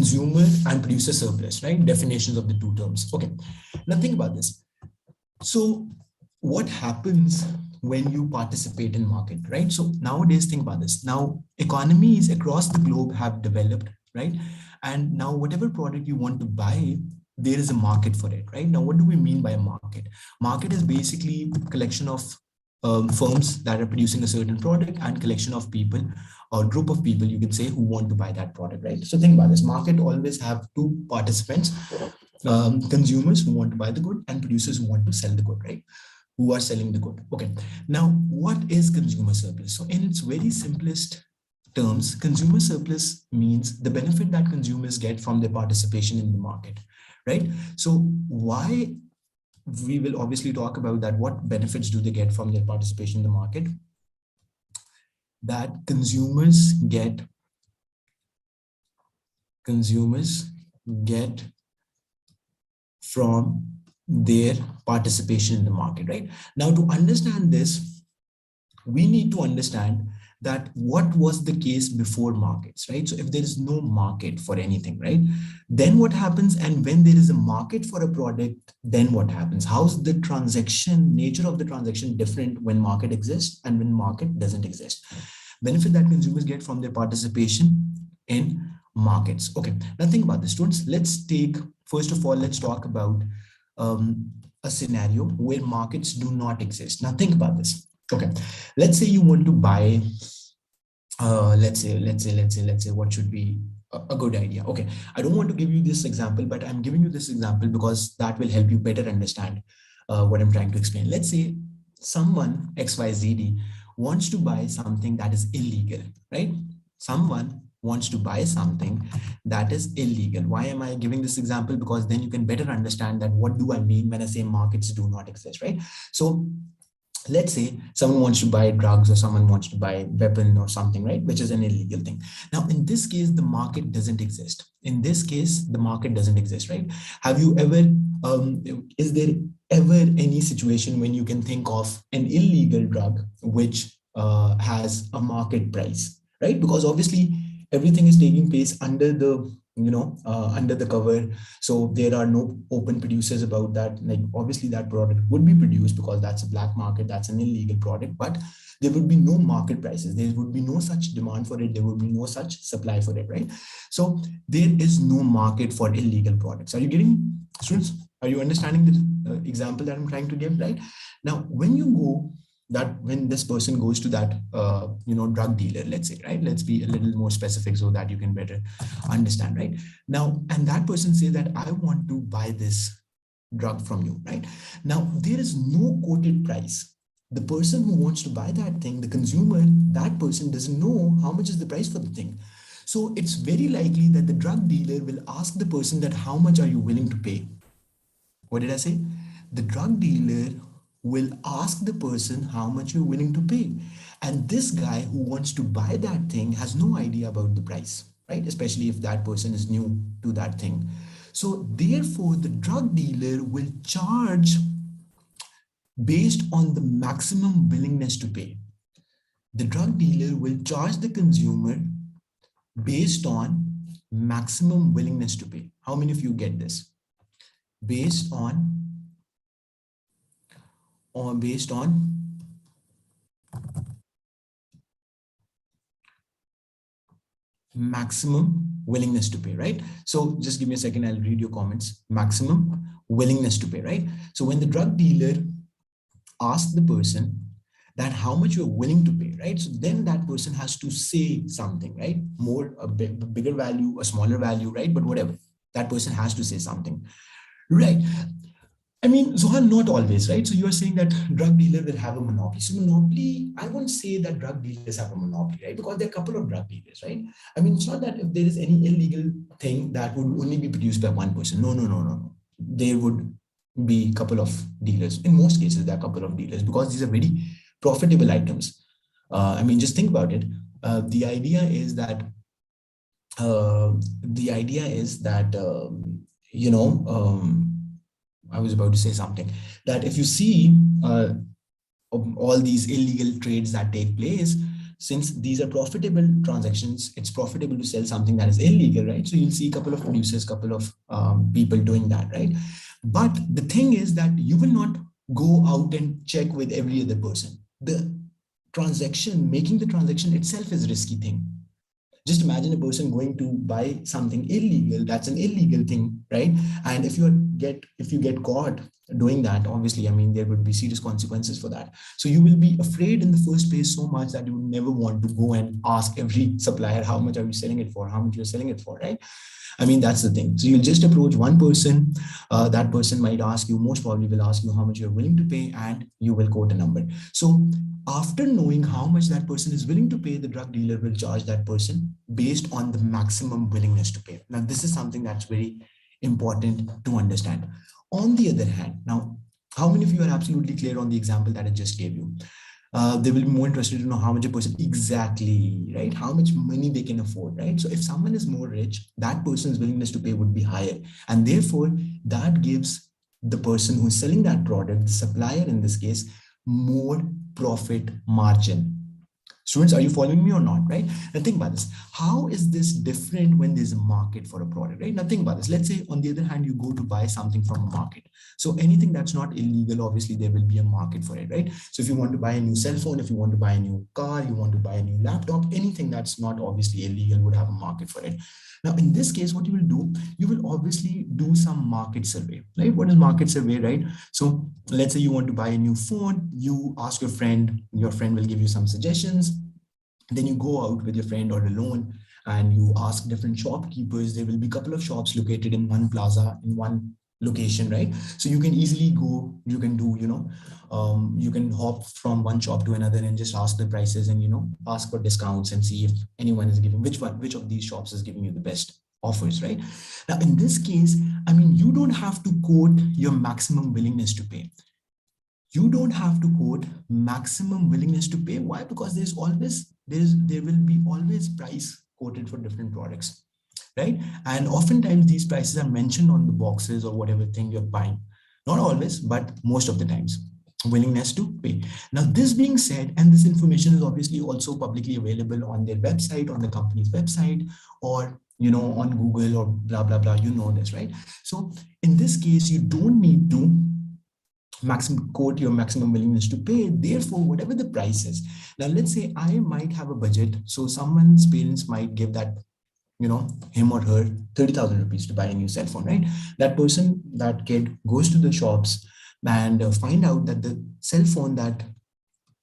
consumer and producer surplus, right? Definitions of the two terms. Okay, now think about this. So what happens when you participate in market, right? So nowadays, think about this. Now, economies across the globe have developed, right? And now whatever product you want to buy, there is a market for it, right? Now, what do we mean by a market? Market is basically a collection of firms that are producing a certain product and collection of people or group of people, you can say, who want to buy that product, right? So think about this. Market always have two participants, consumers who want to buy the good and producers who want to sell the good, right? Who are selling the good. Okay. Now, what is consumer surplus? So in its very simplest terms, consumer surplus means the benefit that consumers get from their participation in the market, right? So why, we will obviously talk about that. What benefits do they get from their participation in the market? That consumers get from their participation in the market, right? Now, to understand this, we need to understand that what was the case before markets, right? So if there is no market for anything, right, then what happens? And when there is a market for a product, then what happens? How's the transaction, nature of the transaction different when market exists and when market doesn't exist? Benefit that consumers get from their participation in markets. Okay, now think about this, students. Let's take, first of all, let's talk about a scenario where markets do not exist. Now think about this. Okay, let's say you want to buy, let's say, what should be a good idea? Okay, I don't want to give you this example, but I'm giving you this example because that will help you better understand what I'm trying to explain. Let's say someone, XYZD, wants to buy something that is illegal, right? Someone wants to buy something that is illegal. Why am I giving this example? Because then you can better understand that what do I mean when I say markets do not exist, right? So let's say someone wants to buy drugs or someone wants to buy weapon or something, right, which is an illegal thing. Now, in this case, the market doesn't exist. In this case, the market doesn't exist, right? Have you ever, is there ever any situation when you can think of an illegal drug which has a market price, right? Because obviously everything is taking place under the, under the cover. So there are no open producers about that. Like obviously that product would be produced because that's a black market, that's an illegal product, but there would be no market prices. There would be no such demand for it. There would be no such supply for it, right? So there is no market for illegal products. Are you getting, students? Are you understanding the example that I'm trying to give, right? Now, when this person goes to that, drug dealer, let's say, right? Let's be a little more specific so that you can better understand, right? Now, and that person says that I want to buy this drug from you, right? Now, there is no quoted price. The person who wants to buy that thing, the consumer, that person doesn't know how much is the price for the thing. So it's very likely that the drug dealer will ask the person that how much are you willing to pay? What did I say? The drug dealer will ask the person how much you're willing to pay. And this guy who wants to buy that thing has no idea about the price, right? Especially if that person is new to that thing. So therefore, the drug dealer will charge based on the maximum willingness to pay. The drug dealer will charge the consumer based on maximum willingness to pay. How many of you get this? Based on maximum willingness to pay, right? So just give me a second, I'll read your comments. Maximum willingness to pay, right? So when the drug dealer asks the person that how much you're willing to pay, right? So then that person has to say something, right? More, a bigger value, a smaller value, right? But whatever, that person has to say something, right? I mean, Zohan, not always, right? So you are saying that drug dealer will have a monopoly. So monopoly, I won't say that drug dealers have a monopoly, right? Because there are a couple of drug dealers, right? I mean, it's not that if there is any illegal thing that would only be produced by one person. No. There would be a couple of dealers. In most cases, there are a couple of dealers because these are very profitable items. I mean, just think about it. The idea is that, I was about to say something, that if you see all these illegal trades that take place, since these are profitable transactions, it's profitable to sell something that is illegal, right? So you'll see a couple of producers, couple of people doing that, right? But the thing is that you will not go out and check with every other person. The transaction, making the transaction itself is a risky thing. Just imagine a person going to buy something illegal. That's an illegal thing, right? And if you get caught doing that, obviously, I mean, there would be serious consequences for that. So you will be afraid in the first place so much that you would never want to go and ask every supplier, how much are you selling it for, how much you're selling it for, right? I mean, that's the thing. So you'll just approach one person. That person might ask you, most probably will ask you how much you're willing to pay, and you will quote a number. So after knowing how much that person is willing to pay, the drug dealer will charge that person based on the maximum willingness to pay. Now, this is something that's very important to understand. On the other hand, now, how many of you are absolutely clear on the example that I just gave you? They will be more interested to know how much a person exactly, right? How much money they can afford, right? So if someone is more rich, that person's willingness to pay would be higher. And therefore, that gives the person who's selling that product, the supplier in this case, more profit margin. Students, are you following me or not, right? Now think about this. How is this different when there's a market for a product, right? Now think about this. Let's say on the other hand, you go to buy something from a market. So anything that's not illegal, obviously there will be a market for it, right? So if you want to buy a new cell phone, if you want to buy a new car, you want to buy a new laptop, anything that's not obviously illegal would have a market for it. Now, in this case, what you will do, you will obviously do some market survey, right? What is market survey, right? So let's say you want to buy a new phone, you ask your friend will give you some suggestions. Then you go out with your friend or alone and you ask different shopkeepers. There will be a couple of shops located in one plaza, in one location, right? So you can easily go, you can do, you can hop from one shop to another and just ask the prices and, ask for discounts and see if anyone is giving, which of these shops is giving you the best offers, right? Now, in this case, I mean, you don't have to quote your maximum willingness to pay. You don't have to quote maximum willingness to pay. Why? Because there will be always price quoted for different products, right? And oftentimes these prices are mentioned on the boxes or whatever thing you're buying. Not always, but most of the times. Willingness to pay. Now, this being said, and this information is obviously also publicly available on their website, on the company's website, or on Google or blah blah blah. You know this, right? So in this case, you don't need to quote your maximum willingness to pay. Therefore, whatever the price is. Now, let's say I might have a budget. So someone's parents might give that, him or her 30,000 rupees to buy a new cell phone, right? That person, that kid goes to the shops and find out that the cell phone that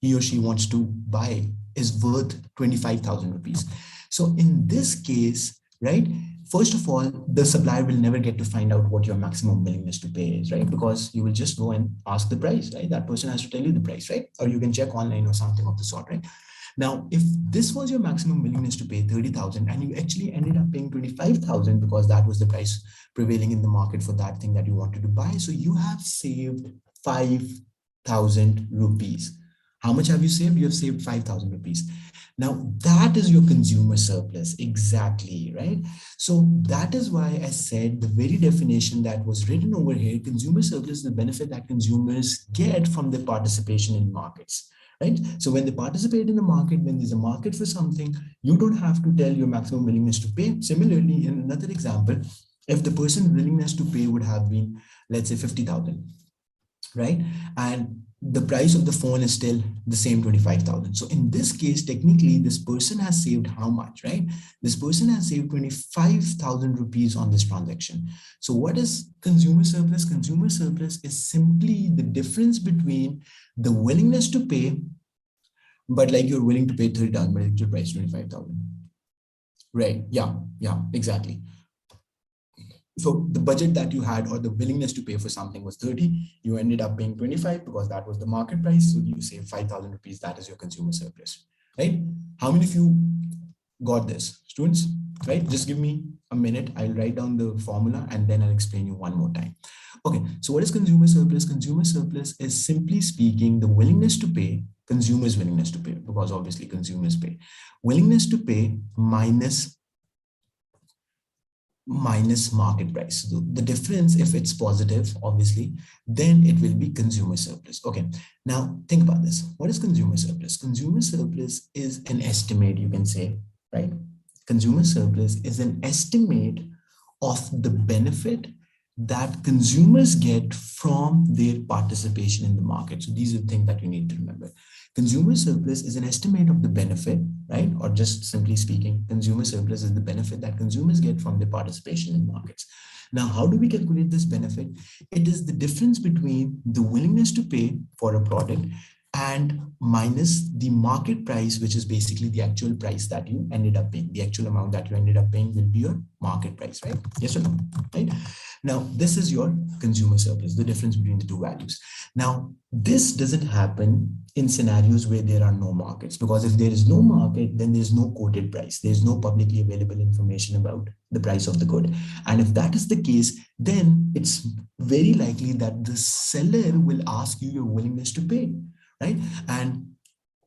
he or she wants to buy is worth 25,000 rupees. So in this case, right, first of all, the supplier will never get to find out what your maximum willingness to pay is, right? Because you will just go and ask the price, right? That person has to tell you the price, right? Or you can check online or something of the sort, right? Now, if this was your maximum willingness to pay 30,000 and you actually ended up paying 25,000 because that was the price prevailing in the market for that thing that you wanted to buy. So you have saved 5,000 rupees. How much have you saved? You have saved 5,000 rupees. Now, that is your consumer surplus. Exactly, right? So that is why I said the very definition that was written over here, consumer surplus is the benefit that consumers get from their participation in markets, right? So when they participate in the market, when there's a market for something, you don't have to tell your maximum willingness to pay. Similarly, in another example, if the person's willingness to pay would have been, let's say 50,000, right? And the price of the phone is still the same 25,000. So in this case, technically, this person has saved how much, right? This person has saved 25,000 rupees on this transaction. So what is consumer surplus? Consumer surplus is simply the difference between the willingness to pay, but like you're willing to pay 30,000, but your price 25,000. Right? Yeah, exactly. So the budget that you had or the willingness to pay for something was 30, you ended up paying 25 because that was the market price. So you save 5,000 rupees. That is your consumer surplus, right? How many of you got this, students, right? Just give me a minute. I'll write down the formula and then I'll explain you one more time. Okay, so what is consumer surplus? Consumer surplus is simply speaking the willingness to pay, consumers' willingness to pay, because obviously consumers pay. Willingness to pay minus minus market price. So the difference, if it's positive, obviously, then it will be consumer surplus. Okay, now think about this. What is consumer surplus? Consumer surplus is an estimate, you can say, right? Consumer surplus is an estimate of the benefit that consumers get from their participation in the market. So these are the things that you need to remember. Consumer surplus is an estimate of the benefit, right? Or just simply speaking, consumer surplus is the benefit that consumers get from their participation in markets. Now, how do we calculate this benefit? It is the difference between the willingness to pay for a product and minus the market price, which is basically the actual price that you ended up paying. The actual amount that you ended up paying will be your market price, right? Yes or no, right? Now, this is your consumer surplus, the difference between the two values. Now, this doesn't happen in scenarios where there are no markets, because if there is no market, then there's no quoted price. There's no publicly available information about the price of the good. And if that is the case, then it's very likely that the seller will ask you your willingness to pay, right? And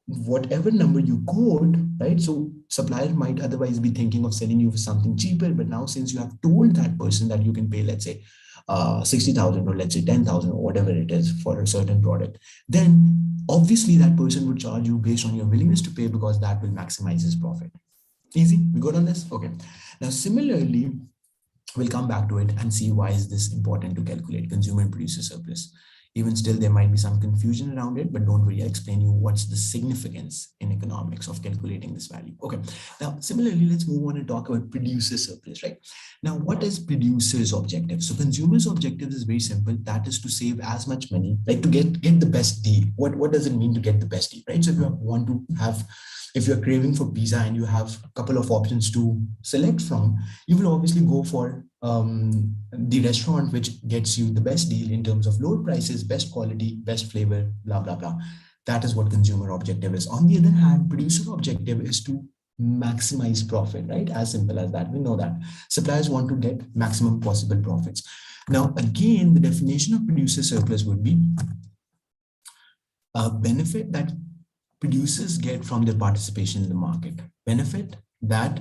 whatever number you quote, right? So supplier might otherwise be thinking of selling you for something cheaper, but now since you have told that person that you can pay, let's say 60,000 or let's say 10,000 or whatever it is for a certain product, then obviously that person would charge you based on your willingness to pay, because that will maximize his profit. Easy, we good on this? Okay. Now, similarly, we'll come back to it and see why is this important to calculate consumer and producer surplus. Even still, there might be some confusion around it, but don't worry, I'll explain you what's the significance in economics of calculating this value. Okay, now similarly, let's move on and talk about producer surplus, right? Now, what is producer's objective? So consumer's objective is very simple. That is to save as much money, like to get the best deal. What does it mean to get the best deal, right? So if you want to have, if you're craving for pizza and you have a couple of options to select from, you will obviously go for the restaurant which gets you the best deal in terms of lower prices, best quality, best flavor, blah, blah, blah. That is what consumer objective is. On the other hand, producer objective is to maximize profit, right? As simple as that. We know that suppliers want to get maximum possible profits. Now, again, the definition of producer surplus would be a benefit that producers get from their participation in the market. Benefit that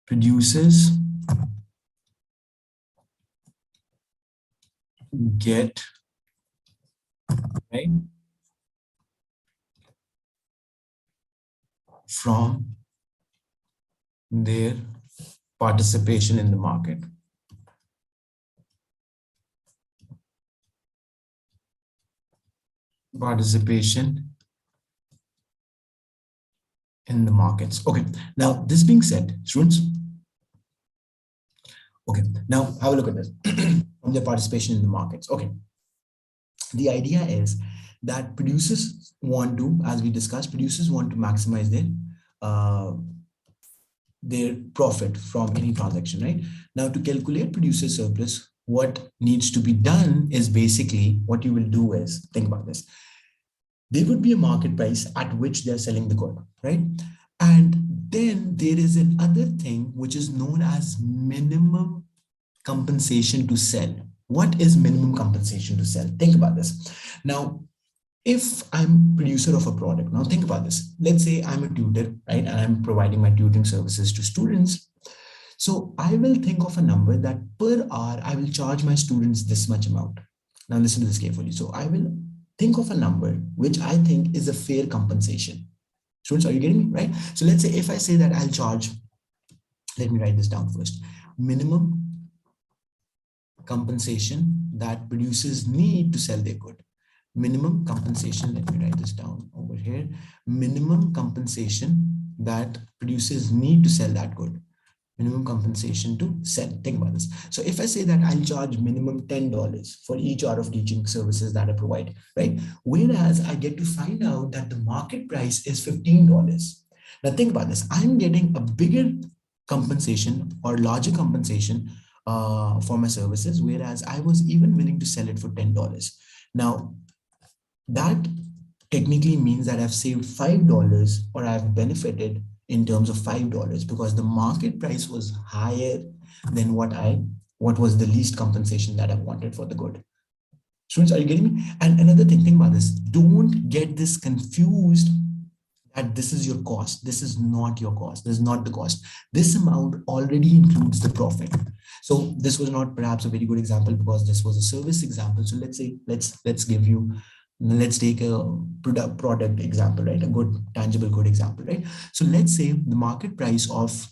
producers get, right, from their participation in the market. Participation in the markets. Okay, now this being said, students, okay, now have a look at this. From their participation in the markets. Okay, the idea is that producers want to, as we discussed, producers want to maximize their profit from any transaction, right? Now, to calculate producer surplus, what needs to be done is basically what you will do is, think about this. There would be a market price at which they're selling the good, right? And then there is another thing which is known as minimum compensation to sell. What is minimum compensation to sell? Think about this. Now, if I'm producer of a product, now think about this. Let's say I'm a tutor, right? And I'm providing my tutoring services to students. So I will think of a number that per hour, I will charge my students this much amount. Now listen to this carefully. So I will think of a number which I think is a fair compensation. Students, are you getting me, right? So let's say if I say that I'll charge, let me write this down first. Minimum compensation that producers need to sell their good. Minimum compensation, let me write this down over here. Minimum compensation that producers need to sell that good. Minimum compensation to sell. Think about this. So if I say that I'll charge minimum $10 for each hour of teaching services that I provide, right? Whereas I get to find out that the market price is $15. Now think about this. I'm getting a bigger compensation or larger compensation for my services, whereas I was even willing to sell it for $10. Now, that technically means that I've saved $5 or I've benefited in terms of $5 because the market price was higher than what was the least compensation that I wanted for the good. Students, are you getting me? And another thing, think about this. Don't get this confused that this is your cost. This is not your cost. This is not the cost. This amount already includes the profit. So this was not perhaps a very good example because this was a service example. So let's say, let's give you, let's take a product example, right? A good, tangible, good example, right? So let's say the market price of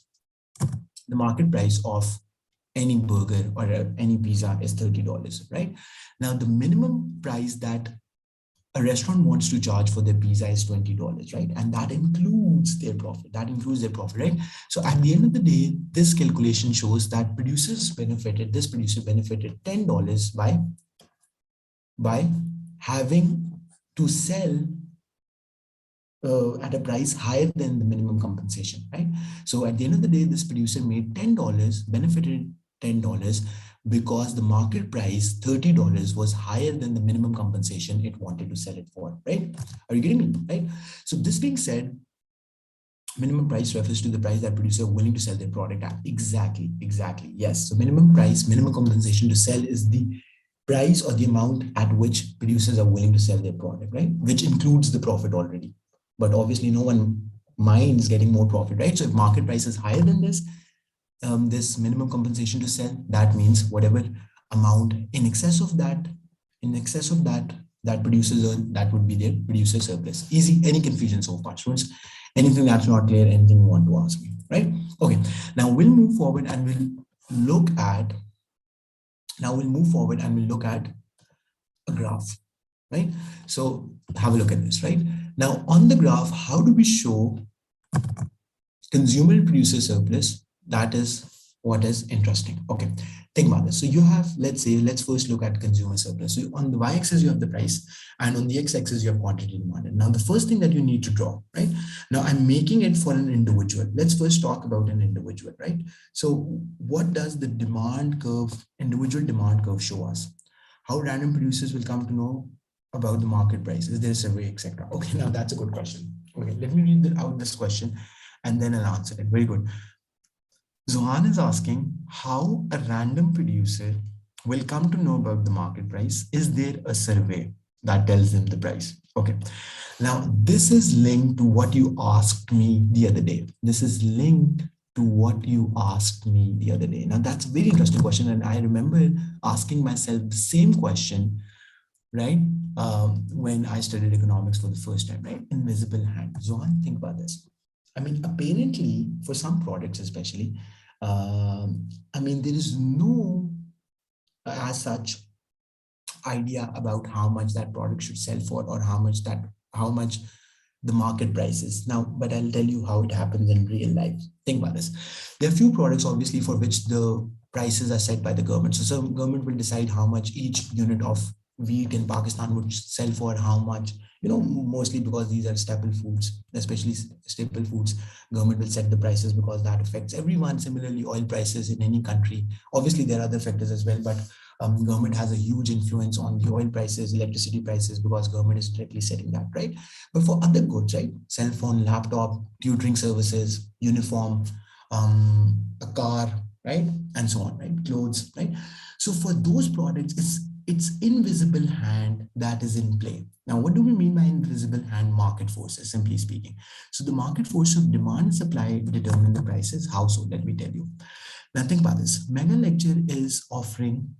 any burger or any pizza is $30, right? Now the minimum price that a restaurant wants to charge for their pizza is $20, right? And that includes their profit. That includes their profit, right? So at the end of the day, this calculation shows that this producer benefited $10 by having to sell at a price higher than the minimum compensation, right? So at the end of the day, this producer made $10, benefited $10 because the market price, $30, was higher than the minimum compensation it wanted to sell it for, right? Are you getting me, right? So this being said, minimum price refers to the price that producer are willing to sell their product at. Exactly, exactly. Yes. So minimum price, minimum compensation to sell is the price or the amount at which producers are willing to sell their product, right? Which includes the profit already. But obviously no one minds getting more profit, right? So if market price is higher than this minimum compensation to sell, that means whatever amount in excess of that, that producers earn, that would be their producer surplus. Easy. Any confusion so far, students? Anything that's not clear, anything you want to ask me, right? Okay, now we'll move forward and look at we'll look at a graph, right? So have a look at this, right? Now on the graph, how do we show consumer and producer surplus? That is what is interesting. Okay, think about this. So you have, let's first look at consumer surplus. So on the y-axis you have the price, and on the x-axis you have quantity demanded. Now the first thing that you need to draw, right? Now I'm making it for an individual. Let's first talk about an individual, right? So what does the demand curve, individual demand curve, show us? How random producers will come to know about the market price? Is there a survey, etc.? Okay, now that's a good question. Okay, let me read out this question and then I'll answer it. Very good. Zohan is asking how a random producer will come to know about the market price. Is there a survey that tells them the price? Okay. Now, this is linked to what you asked me the other day. This is linked to what you asked me the other day. Now, that's a very interesting question. And I remember asking myself the same question, right? When I studied economics for the first time, right? Invisible hand. Zohan, think about this. I mean, apparently, for some products especially, I mean, there is no, as such, idea about how much that product should sell for, or how much the market price is. Now, but I'll tell you how it happens in real life. Think about this. There are few products, obviously, for which the prices are set by the government. So some government will decide how much each unit of wheat in Pakistan would sell for, how much, mostly because these are staple foods, especially staple foods. Government will set the prices because that affects everyone. Similarly, oil prices in any country. Obviously, there are other factors as well, but government has a huge influence on the oil prices, electricity prices, because government is directly setting that, right? But for other goods, right? Cell phone, laptop, tutoring services, uniform, a car, right? And so on, right? Clothes, right? So for those products, it's invisible hand that is in play. Now, what do we mean by invisible hand? Market forces, simply speaking. So the market force of demand and supply determine the prices. How so? Let me tell you. Now think about this. Mega Lecture is offering,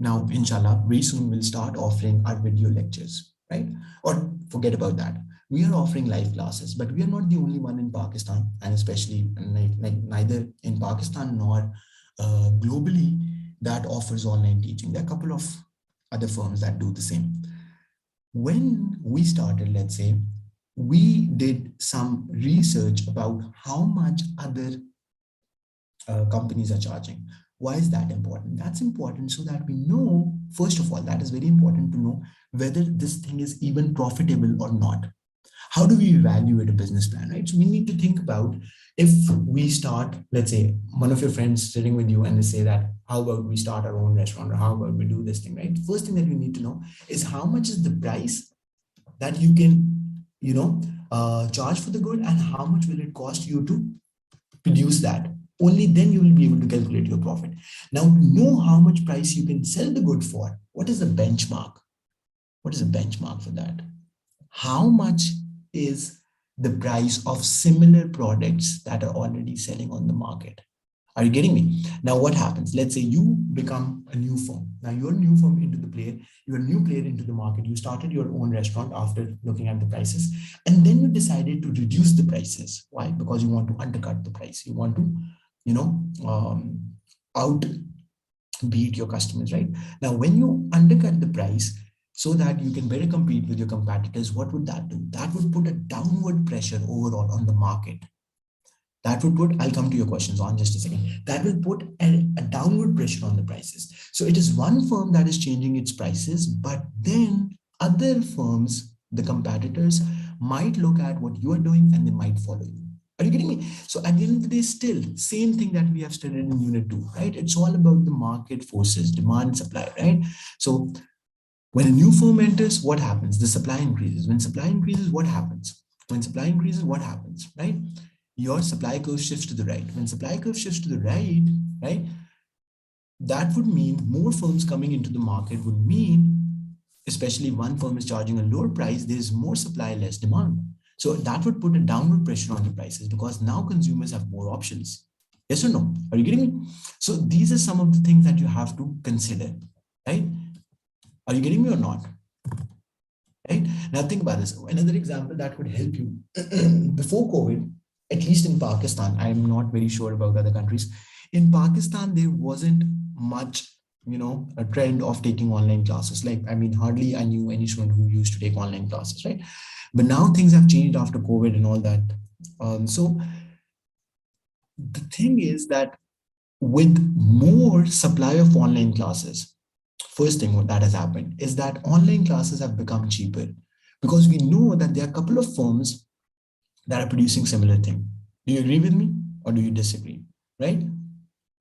now inshallah, very soon we'll start offering our video lectures, right? Or forget about that. We are offering live classes, but we are not the only one in Pakistan, and especially neither in Pakistan nor globally that offers online teaching. There are a couple of other firms that do the same. When we started, let's say, we did some research about how much other companies are charging. Why is that important? That's important so that we know, first of all, that is very important to know whether this thing is even profitable or not. How do we evaluate a business plan, right? So we need to think about, if we start, let's say one of your friends sitting with you and they say that, how about we start our own restaurant, or how about we do this thing, right? The first thing that we need to know is how much is the price that you can, charge for the good, and how much will it cost you to produce that. Only then you will be able to calculate your profit. Now, to know how much price you can sell the good for, what is the benchmark? What is the benchmark for that? How much is the price of similar products that are already selling on the market. Are you getting me? Now, what happens? Let's say you become a new firm. Now, you're a new firm into the player. You're a new player into the market. You started your own restaurant after looking at the prices, and then you decided to reduce the prices. Why? Because you want to undercut the price. You want to, you know, outbeat your customers, right? Now, when you undercut the price so that you can better compete with your competitors, what would that do? That would put a downward pressure overall on the market. That would put, I'll come to your questions on just a second. That will put a downward pressure on the prices. So it is one firm that is changing its prices, but then other firms, the competitors, might look at what you are doing and they might follow you. Are you getting me? So at the end of the day, still, same thing that we have studied in Unit 2, right? It's all about the market forces, demand and supply, right? So when a new firm enters, what happens? The supply increases. When supply increases, what happens? When supply increases, what happens, right? Your supply curve shifts to the right. When supply curve shifts to the right, right, that would mean more firms coming into the market would mean, especially one firm is charging a lower price, there's more supply, less demand. So that would put a downward pressure on the prices because now consumers have more options. Yes or no? Are you getting me? So these are some of the things that you have to consider, right? Are you getting me or not? Right? Now think about this. Another example that would help you before COVID, at least in Pakistan, I'm not very sure about other countries. In Pakistan, there wasn't much, a trend of taking online classes. Like, I mean, hardly I knew any student who used to take online classes, right? But now things have changed after COVID and all that. So the thing is that with more supply of online classes, first thing that has happened is that online classes have become cheaper because we know that there are a couple of firms that are producing similar thing. Do you agree with me or do you disagree? Right?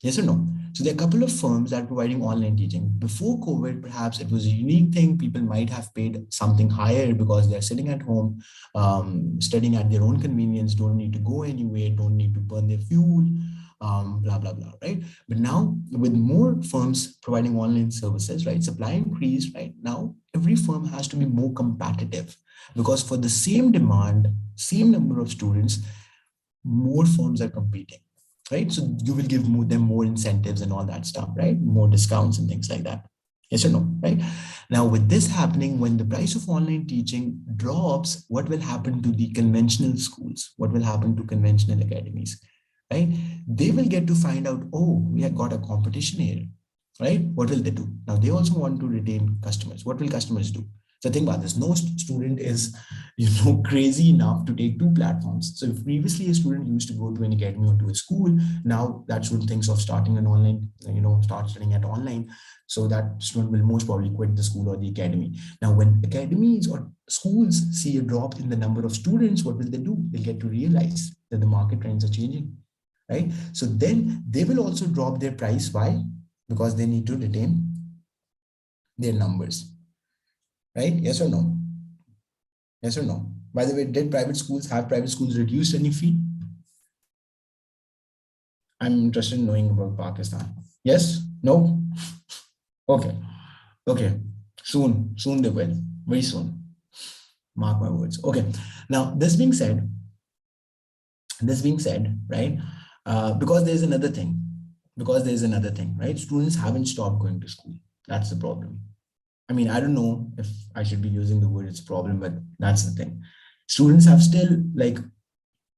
Yes or no? So there are a couple of firms that are providing online teaching. Before COVID, perhaps it was a unique thing. People might have paid something higher because they're sitting at home, studying at their own convenience, don't need to go anywhere, don't need to burn their fuel, blah, blah, blah, right? But now with more firms providing online services, right, supply increase, right? Now every firm has to be more competitive because for the same demand, same number of students, more firms are competing, right? So you will give them more incentives and all that stuff, right? More discounts and things like that. Yes or no, right? Now, with this happening, when the price of online teaching drops, what will happen to the conventional schools? What will happen to conventional academies, right? They will get to find out, oh, we have got a competition here, right? What will they do? Now, they also want to retain customers. What will customers do? So think about this. No student is, crazy enough to take two platforms. So if previously a student used to go to an academy or to a school, now that student thinks of starting an online, start studying at online. So that student will most probably quit the school or the academy. Now, when academies or schools see a drop in the number of students, what will they do? They'll get to realize that the market trends are changing, right? So then they will also drop their price. Why? Because they need to retain their numbers. Right? Yes or no? Yes or no? By the way, did private schools reduce any fee? I'm interested in knowing about Pakistan. Yes? No? Okay. Okay. Soon they will. Very soon. Mark my words. Okay. Now, this being said, right? Because there's another thing. Right? Students haven't stopped going to school. That's the problem. I mean, I don't know if I should be using the word it's a problem, but that's the thing. Students have still, like,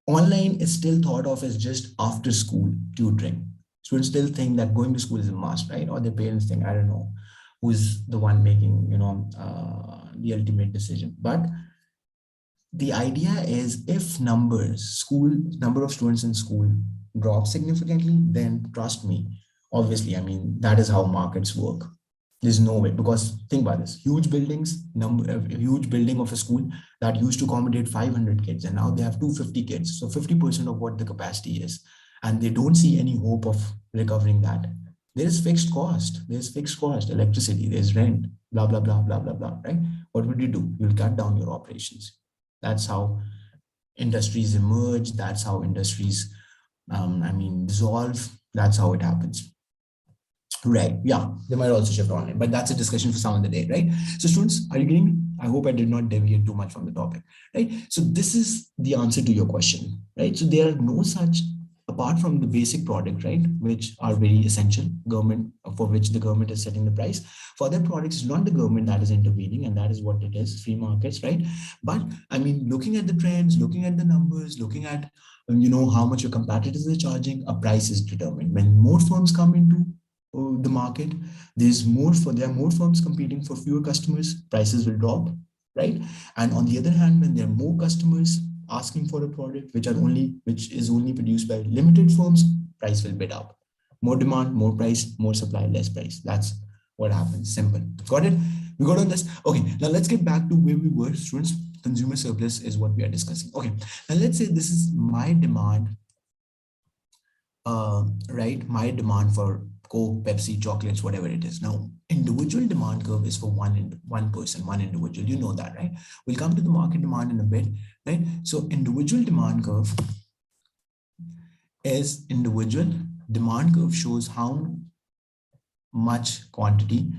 online is still thought of as just after school tutoring. Students still think that going to school is a must, right? Or their parents think, I don't know who's the one making, the ultimate decision. But the idea is if number of students in school drop significantly, then trust me, obviously, I mean, that is how markets work. There's no way, because think about this: a huge building of a school that used to accommodate 500 kids, and now they have 250 kids. So 50% of what the capacity is, and they don't see any hope of recovering that. There is fixed cost. There's fixed cost, electricity, there's rent, blah blah blah blah blah blah. Right? What would you do? You'll cut down your operations. That's how industries emerge. That's how industries, dissolve. That's how it happens. Right. Yeah. They might also shift online, but that's a discussion for some other day, right? So students, are you getting me? I hope I did not deviate too much from the topic, right? So this is the answer to your question, right? So there are no such, apart from the basic product, right, which are very essential, government, for which the government is setting the price. For other products, it's not the government that is intervening, and that is what it is, free markets, right? But I mean, looking at the trends, looking at the numbers, looking at how much your competitors are charging, a price is determined. When more firms come into the market, there are more firms competing for fewer customers, prices will drop, right? And on the other hand, when there are more customers asking for a product which is only produced by limited firms, price will bid up. More demand, more price, more supply, less price. That's what happens. Simple. Got it? We got on this. Okay, now let's get back to where we were, students. Consumer surplus is what we are discussing. Okay, now let's say this is my demand, right? My demand for Coke, Pepsi, chocolates, whatever it is. Now, individual demand curve is for one person, one individual. You know that, right? We'll come to the market demand in a bit, right? So individual demand curve shows how much quantity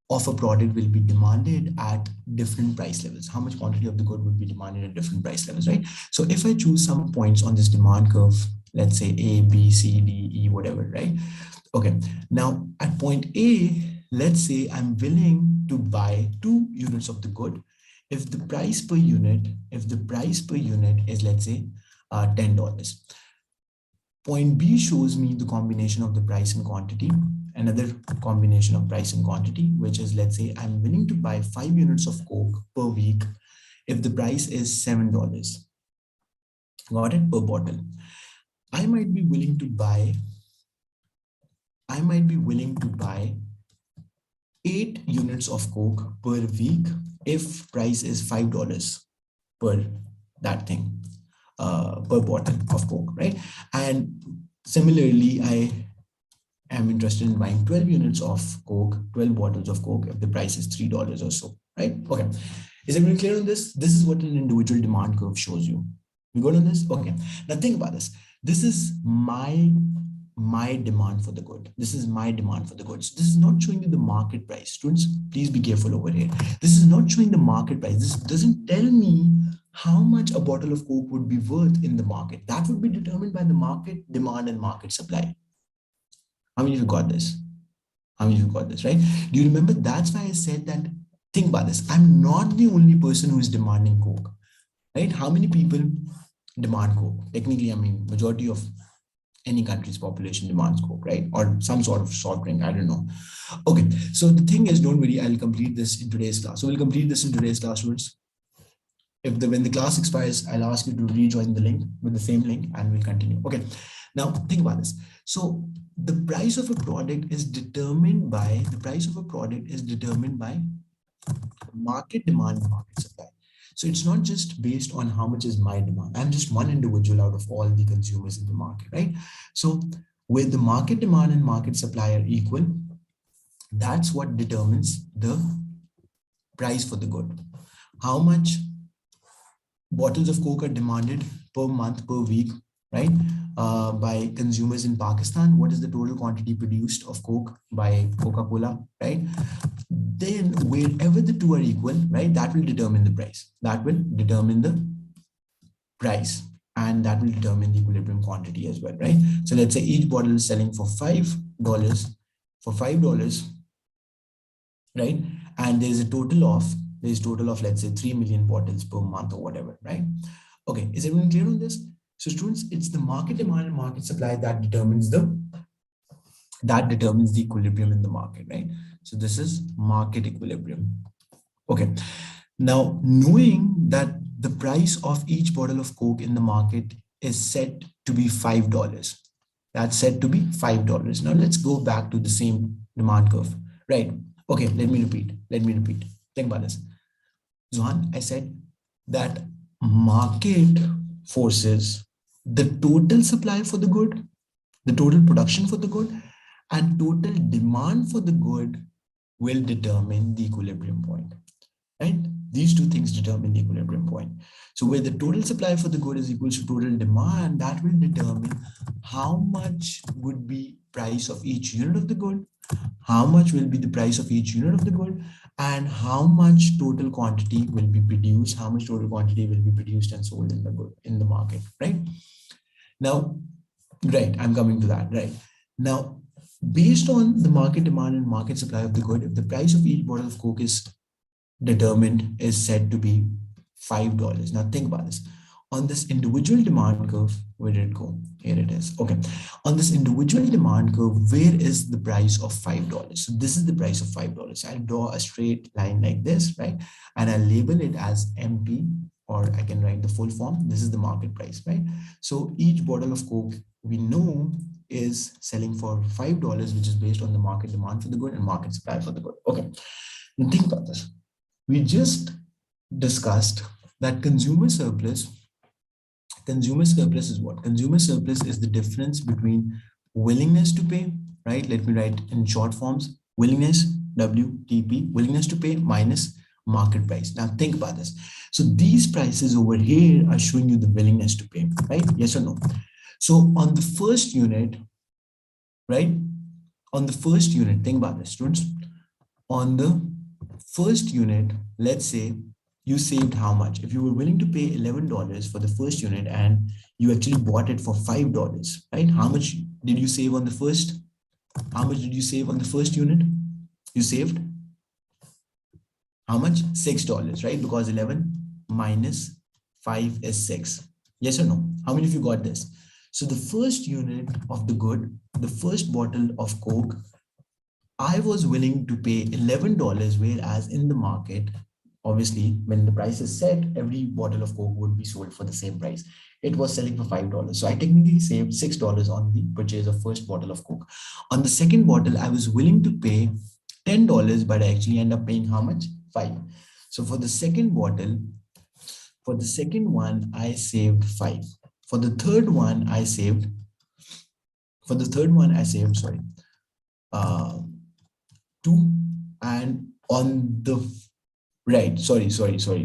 of a product will be demanded at different price levels, how much quantity of the good would be demanded at different price levels, right? So if I choose some points on this demand curve, let's say A, B, C, D, E, whatever, right? Okay, now at point A, let's say I'm willing to buy 2 units of the good. If the price per unit is, let's say, $10. Point B shows me the combination of the price and quantity, another combination of price and quantity, which is, let's say, I'm willing to buy 5 units of Coke per week if the price is $7. Got it? Per bottle. I might be willing to buy 8 units of Coke per week if price is $5 per that thing, per bottle of Coke, right? And similarly, I am interested in buying 12 units of Coke, 12 bottles of Coke if the price is $3 or so, right? Okay. Is everyone clear on this? This is what an individual demand curve shows you. We got on this? Okay. Now think about this. This is my demand for the good. This is my demand for the goods. This is not showing you the market price. Students, please be careful over here. This is not showing the market price. This doesn't tell me how much a bottle of Coke would be worth in the market. That would be determined by the market demand and market supply. How many of you got this? How many of you got this, right? Do you remember? That's why I said that, think about this. I'm not the only person who is demanding Coke, right? How many people demand Coke? Technically, I mean, majority of any country's population demands Coke, right? Or some sort of soft drink, I don't know. Okay, so the thing is, don't worry, I'll complete this in today's class. So we'll complete this in today's class, students. When the class expires, I'll ask you to rejoin the link with the same link and we'll continue. Okay, now think about this. So the price of a product is determined by market demand and market supply. So it's not just based on how much is my demand. I'm just one individual out of all the consumers in the market, right? So where the market demand and market supply are equal, that's what determines the price for the good. How much bottles of Coke are demanded per month, per week, right? By consumers in Pakistan. What is the total quantity produced of Coke by Coca-Cola, right? Then wherever the two are equal, right, that will determine the price. That will determine the price and that will determine the equilibrium quantity as well, right? So let's say each bottle is selling for $5, right? And there's a total of, let's say 3 million bottles per month or whatever, right? Okay, is everyone clear on this? So students, it's the market demand and market supply that determines the equilibrium in the market, right? So this is market equilibrium. Okay. Now, knowing that the price of each bottle of Coke in the market is set to be $5, that's set to be $5. Now let's go back to the same demand curve, right? Okay, let me repeat. Think about this. Zohan, I said that market forces the total supply for the good, the total production for the good, and total demand for the good will determine the equilibrium point, right? These two things determine the equilibrium point. So where the total supply for the good is equal to total demand, that will determine how much would be price of each unit of the good, how much will be the price of each unit of the good, and how much total quantity will be produced, how much total quantity will be produced and sold in the good in the market, right? Now, right, I'm coming to that, right? Now, based on the market demand and market supply of the good, if the price of each bottle of Coke is determined, is said to be $5. Now think about this. On this individual demand curve, where did it go? Here it is. Okay. On this individual demand curve, where is the price of $5? So this is the price of $5. I'll draw a straight line like this, right? And I'll label it as MP, or I can write the full form. This is the market price, right? So each bottle of Coke we know is selling for $5, which is based on the market demand for the good and market supply for the good. Okay. Now think about this. We just discussed that consumer surplus is what? Consumer surplus is the difference between willingness to pay, right? Let me write in short forms: willingness, WTP, willingness to pay minus market price. Now think about this. So these prices over here are showing you the willingness to pay, right? Yes or no? So on the first unit, right? On the first unit, think about this, students. On the first unit, let's say you saved how much? If you were willing to pay $11 for the first unit and you actually bought it for $5, right? How much did you save on the first? How much did you save on the first unit? You saved how much? $6, right? Because 11 minus 5 is 6. Yes or no? How many of you got this? So the first unit of the good, the first bottle of Coke, I was willing to pay $11, whereas in the market, obviously, when the price is set, every bottle of Coke would be sold for the same price. It was selling for $5. So I technically saved $6 on the purchase of first bottle of Coke. On the second bottle, I was willing to pay $10, but I actually end up paying how much? 5. So for the second bottle, for the second one, I saved 5. For the third one, I saved, sorry, 2. And on the right, sorry,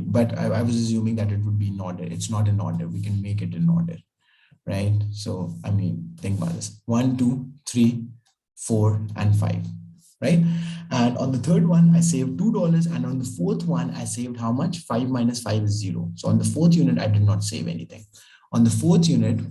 but I was assuming that it would be in order. It's not in order. We can make it in order, right? So I mean, think about this: 1, 2, 3, 4, and 5, right? And on the third one, I saved $2, and on the fourth one, I saved how much? 5 minus 5 is 0. So on the fourth unit, I did not save anything. On the fourth unit,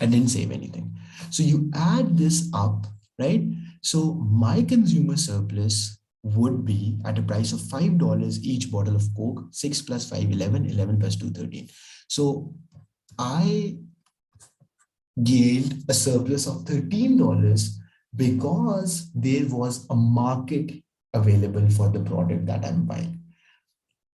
I didn't save anything. So you add this up, right? So my consumer surplus would be at a price of $5 each bottle of Coke. 6 plus 5, 11, 11 plus 2, 13. So I gained a surplus of $13 because there was a market available for the product that I'm buying.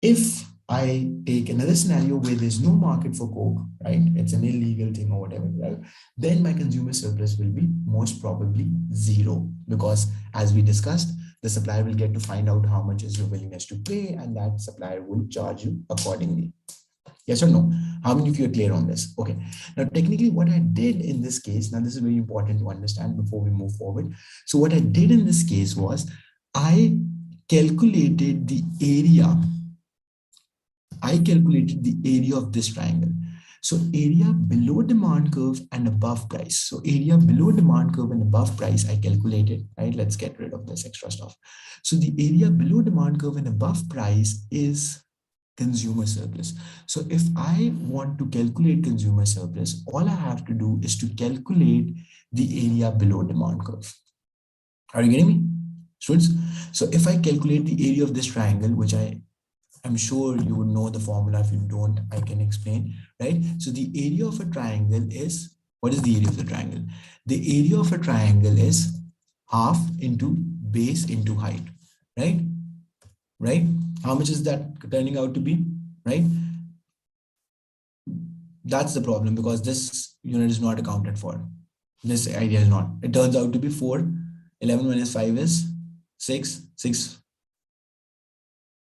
If I take another scenario where there's no market for Coke, right? It's an illegal thing or whatever, right? Then my consumer surplus will be most probably 0, because as we discussed, the supplier will get to find out how much is your willingness to pay, and that supplier will charge you accordingly. Yes or no? How many of you are clear on this? Okay. Now, technically, what I did in this case, now this is very important to understand before we move forward. So what I did in this case was I calculated the area. I calculated the area of this triangle. So area below demand curve and above price. So area below demand curve and above price, I calculated, right? Let's get rid of this extra stuff. So the area below demand curve and above price is consumer surplus. So if I want to calculate consumer surplus, all I have to do is to calculate the area below demand curve. Are you getting me, students? So if I calculate the area of this triangle, which I'm sure you would know the formula. If you don't, I can explain, right? So the area of a triangle is, what is the area of the triangle? The area of a triangle is half into base into height, right? Right? How much is that turning out to be, right? That's the problem, because this unit is not accounted for. This idea is not. It turns out to be 4. 11 minus 5 is 6. 6.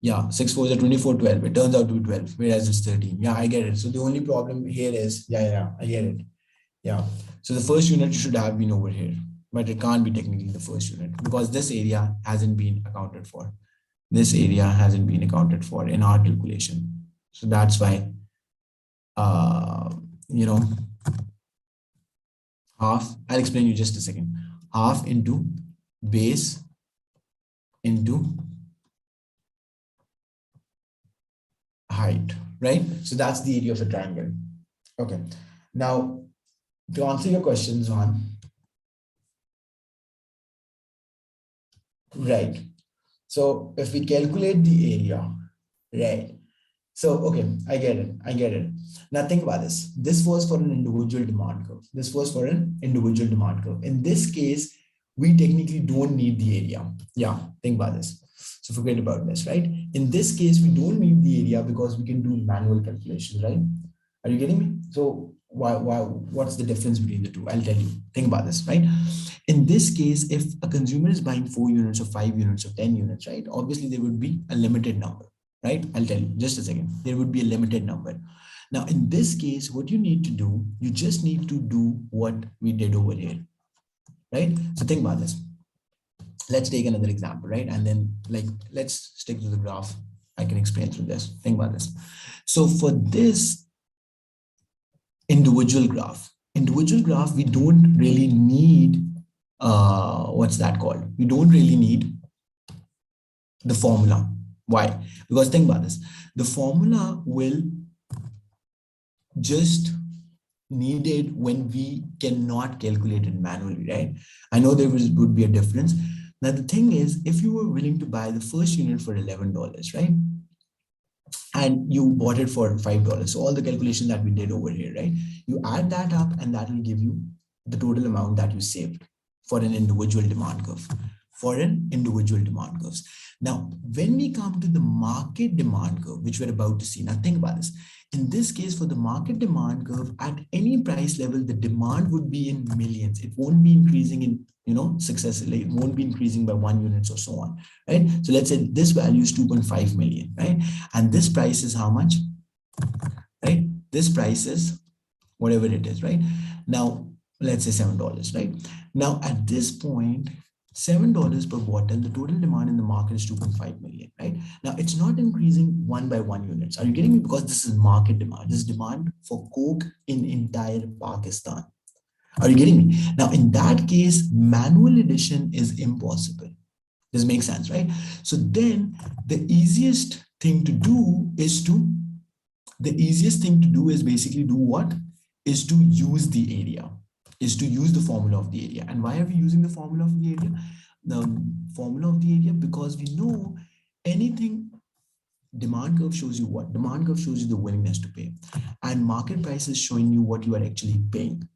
Yeah, 6 4 is 24, 12. It turns out to be 12, whereas it's 13. Yeah, I get it. So the only problem here is, yeah, I get it. Yeah. So the first unit should have been over here, but it can't be technically the first unit because this area hasn't been accounted for. This area hasn't been accounted for in our calculation. So that's why, you know, half, I'll explain you just a second. Half into base into height, right? So that's the area of the triangle. Okay. Now, to answer your questions on, right. So if we calculate the area, right? So, okay, I get it. I get it. Now think about this. This was for an individual demand curve. This was for an individual demand curve. In this case, we technically don't need the area. Yeah, think about this. So forget about this, right? In this case, we don't need the area because we can do manual calculations, right? Are you getting me? So what's the difference between the two? I'll tell you. Think about this, right? In this case, if a consumer is buying 4 units or 5 units or 10 units, right? Obviously, there would be a limited number, right? I'll tell you just a second. There would be a limited number. Now, in this case, what you need to do, you just need to do what we did over here, right? So think about this. Let's take another example, right? And then like, let's stick to the graph. I can explain through this. Think about this. So for this individual graph, we don't really need, what's that called? We don't really need the formula. Why? Because think about this. The formula will just needed when we cannot calculate it manually, right? I know there would be a difference. Now, the thing is, if you were willing to buy the first unit for $11, right? And you bought it for $5. So all the calculation that we did over here, right? You add that up and that will give you the total amount that you saved for an individual demand curve. For an individual demand curves. Now, when we come to the market demand curve, which we're about to see, now think about this. In this case, for the market demand curve, at any price level, the demand would be in millions. It won't be increasing in, successively. It won't be increasing by 1 unit or so on, right? So let's say this value is 2.5 million, right? And this price is how much, right? This price is whatever it is, right? Now, let's say $7, right? Now, at this point, $7 per bottle, the total demand in the market is 2.5 million, right? Now, it's not increasing 1 by 1 units. Are you getting me? Because this is market demand. This is demand for Coke in entire Pakistan. Are you getting me? Now, in that case, manual addition is impossible. This makes sense, right? So then the easiest thing to do is basically do what? Is to use the area, is to use the formula of the area. And why are we using the formula of the area? The formula of the area, because we know anything, demand curve shows you what? Demand curve shows you the willingness to pay. And market price is showing you what you are actually paying.